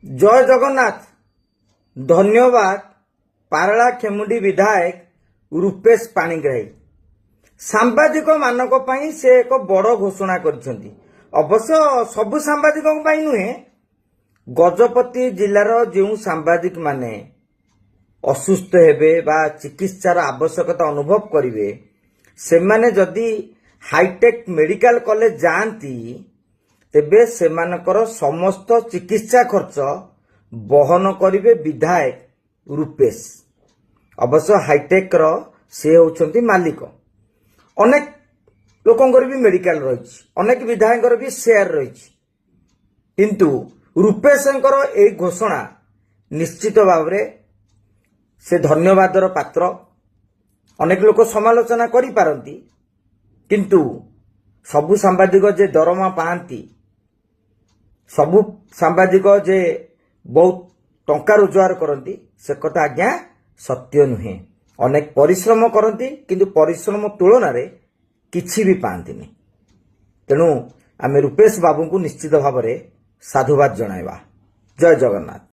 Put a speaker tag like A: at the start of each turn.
A: जय जगन्नाथ। धन्यवाद पारला खेमुंडी विधायक रूपेश पाणिग्राही। सांबादिक मानक पई से एक बड़ घोषणा करछंती। अवश्य सबु सांबादिक पई नुहे, गजपति जिलार जो सांबादिक माने असुस्थ हेबे बा चिकित्सार आवश्यकता अनुभव करिवे, सेमाने जदि हाईटेक मेडिकल कॉलेज जाती तेबे सेमानकर समस्त चिकित्सा खर्च बहन करिवे विधायक रूपेश। अवश्य हाईटेक रो से होचंती मालिक। अनेक लोकंकर भी मेडिकल रही, अनेक विधायकर भी शेयर रही, किंतु रूपेशंकर ए घोषणा निश्चित भाव से धन्यवादर पात्र। अनेक लोक समालोचना करि पारंती, किंतु सबु सांबादिक जे दरमा पाती, सबु सांबादिक जे बहुत टंका रोजगार करती, से कथा आज्ञा सत्य नुहे। अनेक परिश्रम करती, किंतु परिश्रम तुलन रे किछि भी पांतिनी। तेणु आमे रूपेश बाबू को निश्चित भाव में साधुवाद जणाइबा। जय जगन्नाथ।